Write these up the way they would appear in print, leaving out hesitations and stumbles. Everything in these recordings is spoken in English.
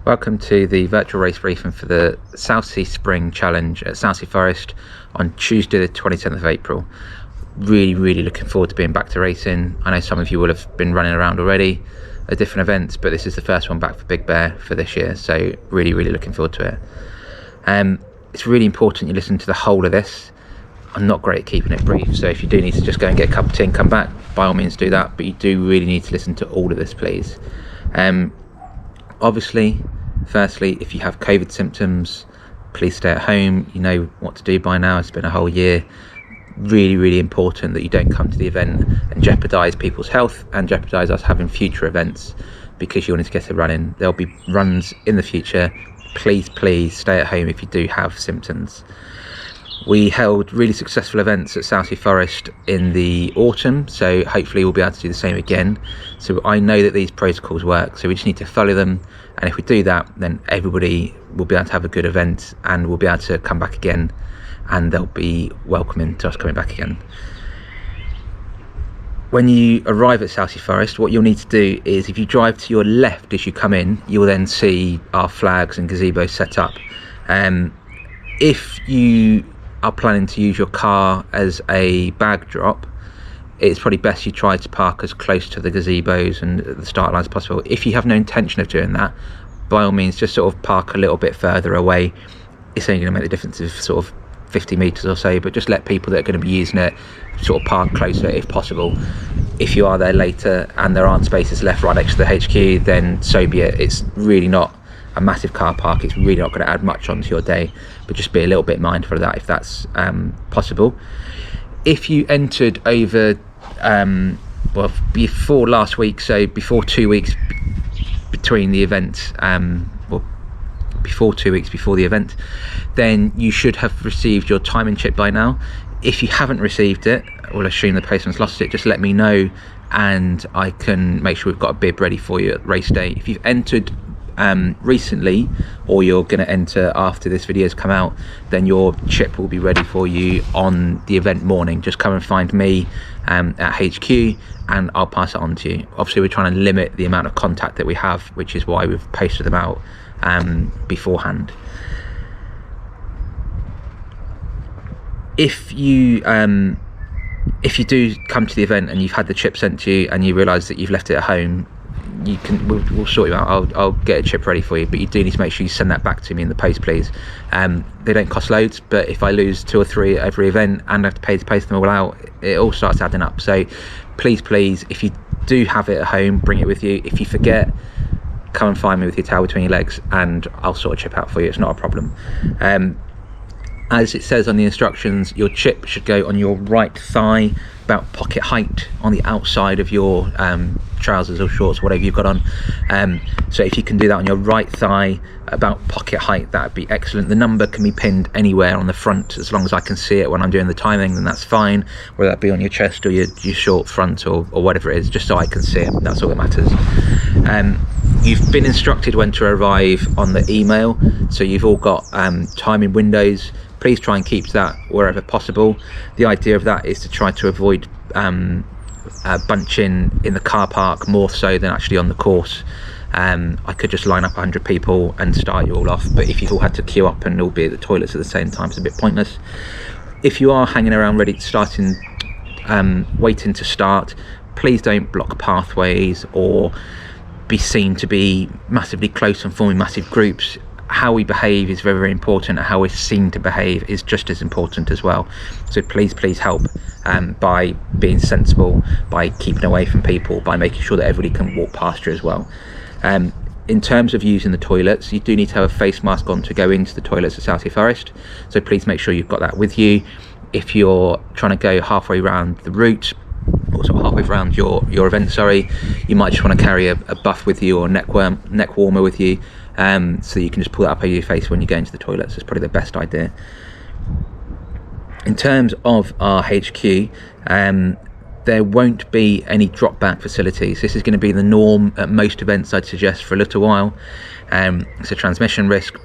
Welcome to the virtual race briefing for the Salcey Spring Challenge at Salcey Forest on Tuesday the 27th of April. Really looking forward to being back to racing. I know some of you will have been running around already at different events, but this is the first one back for Big Bear for this year, so really looking forward to it. It's really important you listen to the whole of this. I'm not great at keeping it brief, so if you do need to just go and get a cup of tea and come back, by all means do that, but you do really need to listen to all of this, please. Obviously, firstly, if you have COVID symptoms, please stay at home. You know what to do by now. It's been a whole year. Really important that you don't come to the event and jeopardise people's health and jeopardise us having future events because you wanted to get a run in. There'll be runs in the future. Please stay at home if you do have symptoms. We held really successful events at Salcey Forest in the autumn, so hopefully we'll be able to do the same again. So I know that these protocols work, so we just need to follow them, and if we do that, then everybody will be able to have a good event and we'll be able to come back again, and they'll be welcoming to us coming back again. When you arrive at Salcey Forest, what you'll need to do is, if you drive to your left as you come in, you'll then see our flags and gazebos set up. If you are planning to use your car as a bag drop, it's probably best you try to park as close to the gazebos and the start line as possible. If you have no intention of doing that, by all means just sort of park a little bit further away. It's only going to make the difference of sort of 50 metres or so, but just let people that are going to be using it sort of park closer if possible. If you are there later and there aren't spaces left right next to the HQ, then so be it. It's really not a massive car park. It's really not going to add much onto your day, but just be a little bit mindful of that if that's possible. If you entered over before last week, so before 2 weeks between the event, before 2 weeks before the event, then you should have received your timing chip by now. If you haven't received it, we'll assume the postman's lost it, just let me know and I can make sure we've got a bib ready for you at race day. If you've entered recently, or you're going to enter after this video's come out, then your chip will be ready for you on the event morning. Just come and find me at HQ and I'll pass it on to you. Obviously we're trying to limit the amount of contact that we have, which is why we've posted them out beforehand. If you do come to the event and you've had the chip sent to you and you realise that you've left it at home, we'll sort you out. I'll get a chip ready for you, but you do need to make sure you send that back to me in the post, please. They don't cost loads, but if I lose 2 or 3 at every event and I have to pay to post them all out, it all starts adding up. So please, if you do have it at home, bring it with you. If you forget, come and find me with your tail between your legs and I'll sort a chip out for you. It's not a problem. As it says on the instructions, your chip should go on your right thigh, about pocket height on the outside of your trousers or shorts, whatever you've got on. So if you can do that on your right thigh, about pocket height, that would be excellent. The number can be pinned anywhere on the front, as long as I can see it when I'm doing the timing, then that's fine. Whether that be on your chest or your short front or whatever it is, just so I can see it, that's all that matters. You've been instructed when to arrive on the email, so you've all got timing windows. Please try and keep that wherever possible. The idea of that is to try to avoid bunching in the car park more so than actually on the course. I could just line up 100 people and start you all off, but if you've all had to queue up and all be at the toilets at the same time, it's a bit pointless. If you are hanging around ready to start waiting to start, please don't block pathways or be seen to be massively close and forming massive groups. How we behave is very important, and how we're seen to behave is just as important as well. So please help by being sensible, by keeping away from people, by making sure that everybody can walk past you as well. In terms of using the toilets, you do need to have a face mask on to go into the toilets at Salcey Forest, so please make sure you've got that with you. If you're trying to go halfway around the route, or sort of halfway around your event, you might just want to carry a buff with you or neck warmer with you, so you can just pull that up over your face when you go into the toilets. It's probably the best idea. In terms of our HQ, there won't be any drop back facilities. This is going to be the norm at most events, I'd suggest, for a little while. It's a transmission risk,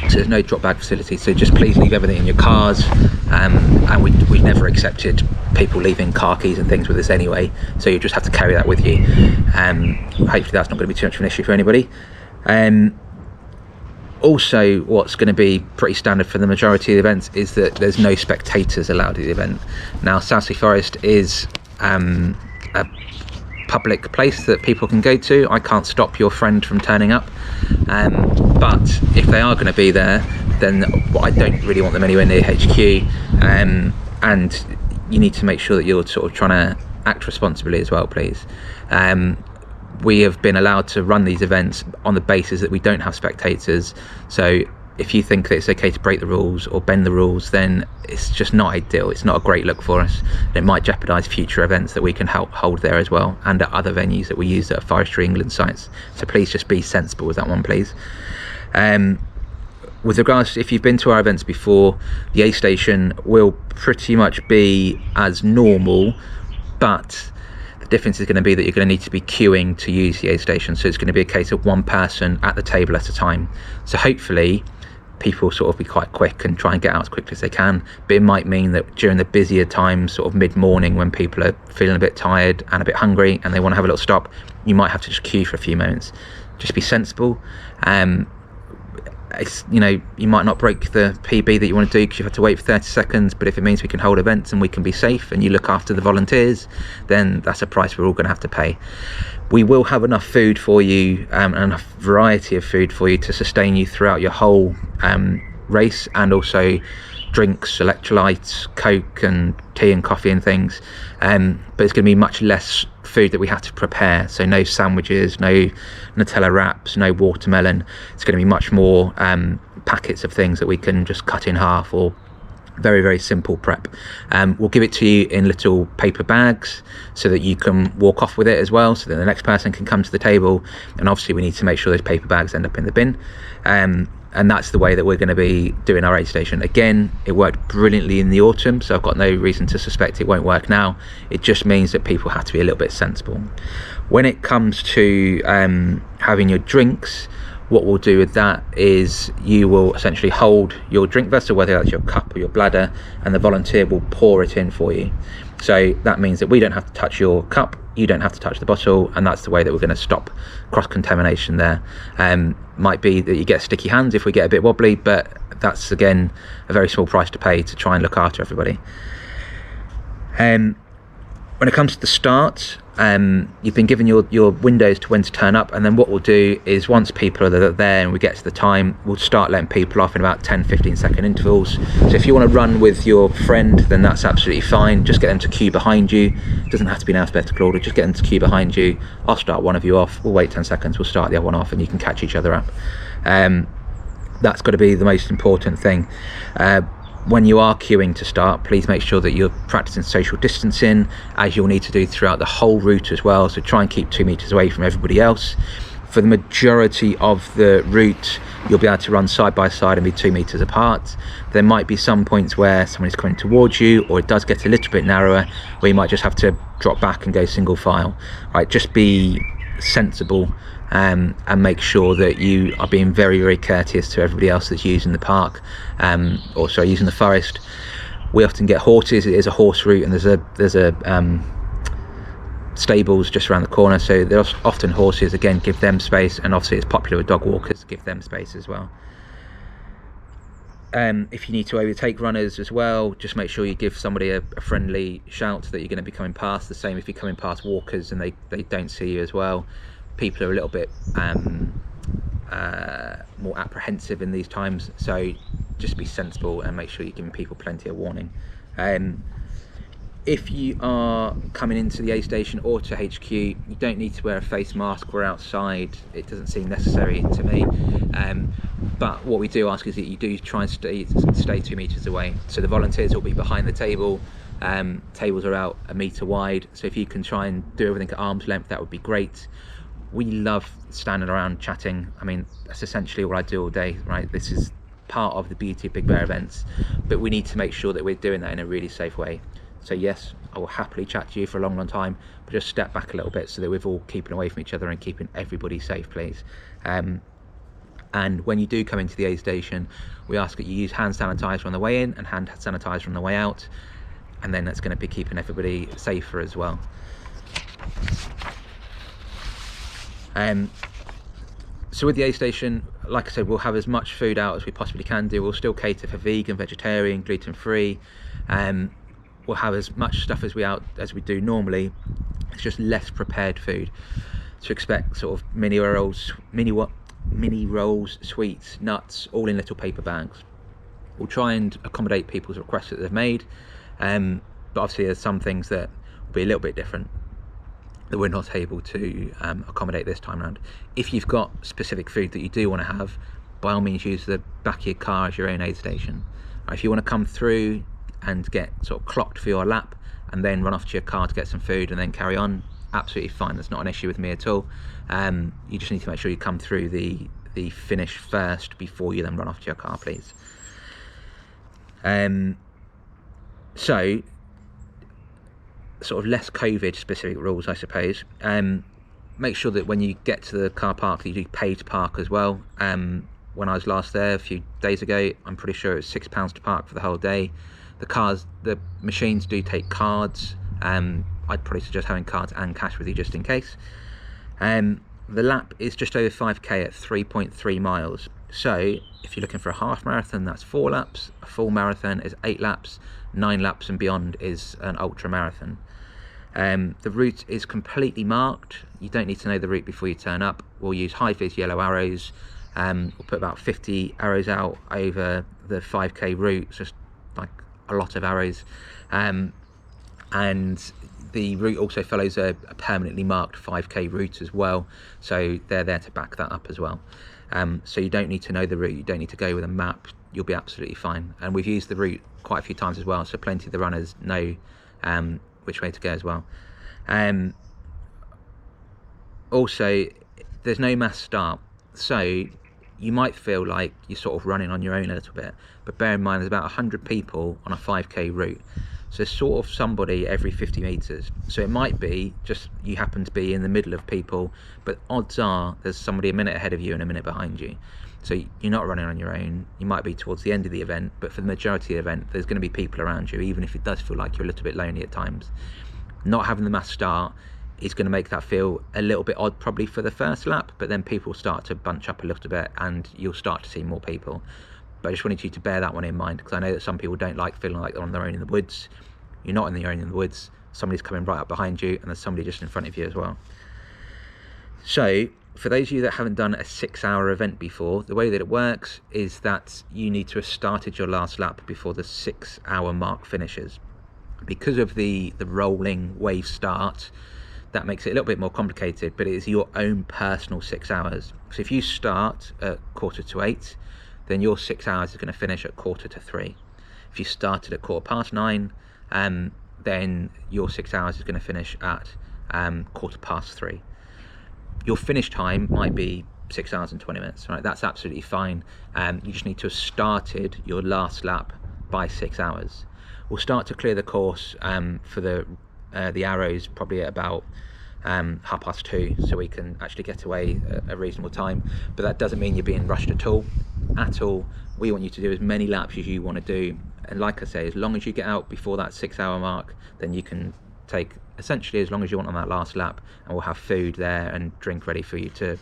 so there's no drop bag facility, so just please leave everything in your cars, and we've never accepted people leaving car keys and things with us anyway, so you just have to carry that with you. Hopefully that's not going to be too much of an issue for anybody. Also, what's going to be pretty standard for the majority of the events is that there's no spectators allowed at the event. Now, Salcey Forest is a public place that people can go to. I can't stop your friend from turning up, but if they are going to be there, then I don't really want them anywhere near HQ, and you need to make sure that you're sort of trying to act responsibly as well, please. We have been allowed to run these events on the basis that we don't have spectators, so if you think that it's okay to break the rules or bend the rules, then it's just not ideal. It's not a great look for us. It might jeopardise future events that we can help hold there as well, and at other venues that we use at Forestry England sites. So please just be sensible with that one, please. With regards to, if you've been to our events before, the A station will pretty much be as normal, but the difference is going to be that you're going to need to be queuing to use the A station. So it's going to be a case of one person at the table at a time. So hopefully people sort of be quite quick and try and get out as quickly as they can, but it might mean that during the busier times, sort of mid-morning, when people are feeling a bit tired and a bit hungry and they want to have a little stop, you might have to just queue for a few moments. Just be sensible. You know, you might not break the PB that you want to do because you have to wait for 30 seconds, but if it means we can hold events and we can be safe and you look after the volunteers, then that's a price we're all going to have to pay. We will have enough food for you, and enough variety of food for you to sustain you throughout your whole race, and also drinks, electrolytes, Coke and tea and coffee and things, but it's going to be much less food that we have to prepare. So no sandwiches, no Nutella wraps, no watermelon. It's going to be much more packets of things that we can just cut in half, or very, very simple prep. We'll give it to you in little paper bags so that you can walk off with it as well, so that the next person can come to the table, and obviously we need to make sure those paper bags end up in the bin. And that's the way that we're going to be doing our aid station. Again, it worked brilliantly in the autumn, so I've got no reason to suspect it won't work now. It just means that people have to be a little bit sensible. When it comes to having your drinks, what we'll do with that is you will essentially hold your drink vessel, whether that's your cup or your bladder, and the volunteer will pour it in for you. So that means that we don't have to touch your cup, you don't have to touch the bottle, and that's the way that we're going to stop cross-contamination there. Might be that you get sticky hands if we get a bit wobbly, but that's again a very small price to pay to try and look after everybody. When it comes to the start, you've been given your windows to when to turn up, and then what we'll do is once people are there and we get to the time, we'll start letting people off in about 10-15 second intervals. So if you want to run with your friend, then that's absolutely fine. Just get them to queue behind you. It doesn't have to be in alphabetical order, just get them to queue behind you. I'll start one of you off, we'll wait 10 seconds, we'll start the other one off, and you can catch each other up. That's got to be the most important thing. When you are queuing to start, please make sure that you're practicing social distancing, as you'll need to do throughout the whole route as well. So try and keep 2 meters away from everybody else. For the majority of the route, you'll be able to run side by side and be 2 meters apart. There might be some points where someone is coming towards you, or it does get a little bit narrower, where you might just have to drop back and go single file. Right, just be sensible and make sure that you are being very, very courteous to everybody else that's using the park, or sorry, using the forest. We often get horses. It is a horse route, and there's a stables just around the corner, so there's often horses. Again, give them space, and obviously it's popular with dog walkers, give them space as well. If you need to overtake runners as well, just make sure you give somebody a friendly shout that you're going to be coming past. The same if you're coming past walkers and they don't see you as well. People are a little bit more apprehensive in these times, so just be sensible and make sure you're giving people plenty of warning. If you are coming into the A station or to HQ, you don't need to wear a face mask. We're outside, it doesn't seem necessary to me, but what we do ask is that you do try and stay 2 meters away. So the volunteers will be behind the table. Tables are out 1 meter wide, so if you can try and do everything at arm's length, that would be great. We love standing around chatting. I mean, that's essentially what I do all day, right? This is part of the beauty of Big Bear events, but we need to make sure that we're doing that in a really safe way. So yes, I will happily chat to you for a long time, but just step back a little bit so that we're all keeping away from each other and keeping everybody safe, please. And when you do come into the aid station, we ask that you use hand sanitizer on the way in and hand sanitizer on the way out, and then that's going to be keeping everybody safer as well. So with the aid station, like I said, we'll have as much food out as we possibly can do. We'll still cater for vegan, vegetarian, gluten-free. We'll have as much stuff as we do normally. It's just less prepared food. So expect sort of mini rolls, sweets, nuts, all in little paper bags. We'll try and accommodate people's requests that they've made, but obviously there's some things that will be a little bit different that we're not able to accommodate this time around. If you've got specific food that you do want to have, by all means use the back of your car as your own aid station. If you want to come through and get sort of clocked for your lap and then run off to your car to get some food and then carry on, absolutely fine. That's not an issue with me at all. You just need to make sure you come through the finish first before you then run off to your car, please. So sort of less COVID specific rules, I suppose. Make sure that when you get to the car park that you do pay to park as well. When I was last there a few days ago, I'm pretty sure it was £6 to park for the whole day. The machines do take cards. I'd probably suggest having cards and cash with you just in case. The lap is just over 5k at 3.3 miles. So if you're looking for a half marathon, that's 4 laps. A full marathon is 8 laps. 9 laps and beyond is an ultra marathon. The route is completely marked. You don't need to know the route before you turn up. We'll use high-vis yellow arrows. We'll put about 50 arrows out over the 5k route. It's just like a lot of arrows. And the route also follows a permanently marked 5k route as well, so they're there to back that up as well. So you don't need to know the route, you don't need to go with a map, you'll be absolutely fine. And we've used the route quite a few times as well, so plenty of the runners know which way to go as well. Also, there's no mass start, so you might feel like you're sort of running on your own a little bit, but bear in mind there's about 100 people on a 5k route. So there's sort of somebody every 50 meters. So it might be just you happen to be in the middle of people, but odds are there's somebody a minute ahead of you and a minute behind you. So you're not running on your own. You might be towards the end of the event, but for the majority of the event, there's going to be people around you, even if it does feel like you're a little bit lonely at times. Not having the mass start is going to make that feel a little bit odd probably for the first lap, but then people start to bunch up a little bit and you'll start to see more people. But I just wanted you to bear that one in mind, because I know that some people don't like feeling like they're on their own in the woods. You're not on your own in the woods. Somebody's coming right up behind you, and there's somebody just in front of you as well. So for those of you that haven't done a 6-hour event before, the way that it works is that you need to have started your last lap before the 6-hour mark finishes. Because of the rolling wave start, that makes it a little bit more complicated, but it is your own personal 6 hours. So if you start at 7:45, then your 6 hours is going to finish at 2:45. If you started at 9:15, then your 6 hours is going to finish at 3:15. Your finish time might be 6 hours and 20 minutes, right? That's absolutely fine. You just need to have started your last lap by 6 hours. We'll start to clear the course for the arrows probably at about 2:30, so we can actually get away at a reasonable time. But that doesn't mean you're being rushed at all. We want you to do as many laps as you want to do, and like I say, as long as you get out before that 6-hour mark, then you can take essentially as long as you want on that last lap, and we'll have food there and drink ready for you to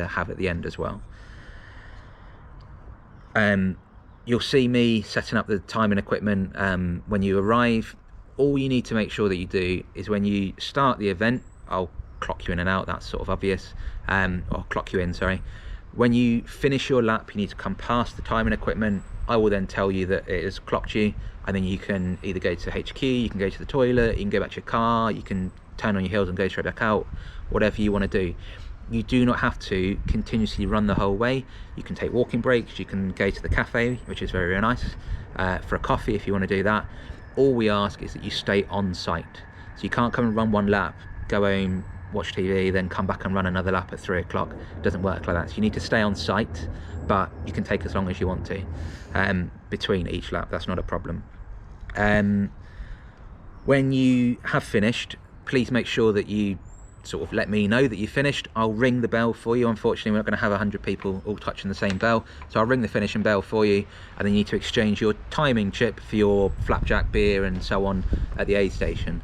have at the end as well. You'll see me setting up the timing equipment when you arrive. All you need to make sure that you do is when you start the event, I'll clock you in and out, that's sort of obvious, or clock you in, sorry. When you finish your lap, you need to come past the timing equipment. I will then tell you that it has clocked you, and then you can either go to HQ, you can go to the toilet, you can go back to your car, you can turn on your heels and go straight back out, whatever you want to do. You do not have to continuously run the whole way. You can take walking breaks, you can go to the cafe, which is very, very nice, for a coffee if you want to do that. All we ask is that you stay on site. So you can't come and run one lap, go home, watch TV, then come back and run another lap at 3 o'clock. It doesn't work like that. So you need to stay on site, but you can take as long as you want to between each lap. That's not a problem. When you have finished, please make sure that you sort of let me know that you finished. I'll ring the bell for you. Unfortunately, we're not going to have 100 people all touching the same bell, so I'll ring the finishing bell for you, and then you need to exchange your timing chip for your flapjack beer and so on at the aid station.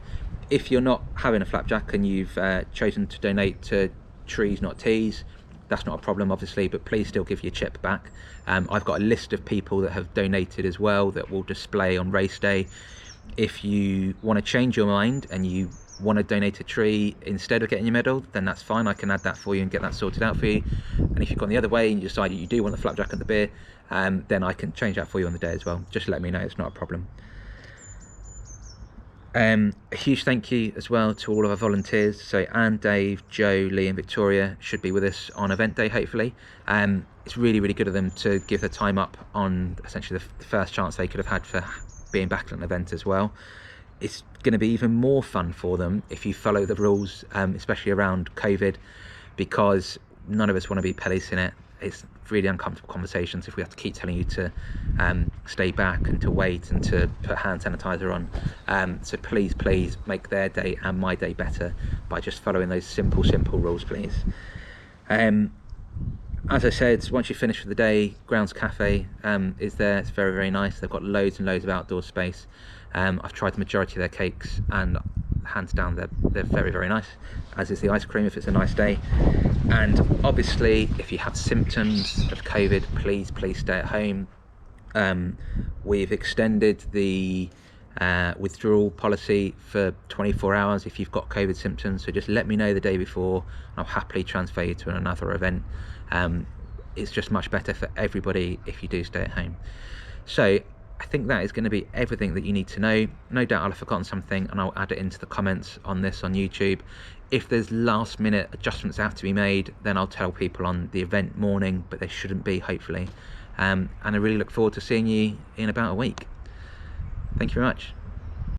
If you're not having a flapjack and you've chosen to donate to Trees Not Teas, that's not a problem obviously, but please still give your chip back. I've got a list of people that have donated as well that will display on race day. If you want to change your mind and you want to donate a tree instead of getting your medal, then that's fine. I can add that for you and get that sorted out for you. And if you've gone the other way and you decide you do want the flapjack and the beer, then I can change that for you on the day as well. Just let me know, it's not a problem. A huge thank you as well to all of our volunteers. So Anne, Dave, Joe, Lee and Victoria should be with us on event day hopefully. It's really good of them to give their time up on essentially the first chance they could have had for being back at an event as well. It's going to be even more fun for them if you follow the rules, especially around COVID, because none of us want to be policing it. It's really uncomfortable conversations if we have to keep telling you to stay back and to wait and to put hand sanitizer on. So please make their day and my day better by just following those simple rules, please. As I said, once you finish for the day, Grounds Cafe is there. It's very nice. They've got loads and loads of outdoor space. I've tried the majority of their cakes and hands down they're very nice, as is the ice cream if it's a nice day. And obviously if you have symptoms of COVID, please stay at home. We've extended the withdrawal policy for 24 hours if you've got COVID symptoms, so just let me know the day before and I'll happily transfer you to another event. It's just much better for everybody if you do stay at home. So I think that is going to be everything that you need to know. No doubt I'll have forgotten something and I'll add it into the comments on this on YouTube. If there's last minute adjustments that have to be made, then I'll tell people on the event morning, but they shouldn't be, hopefully. And I really look forward to seeing you in about a week. Thank you very much.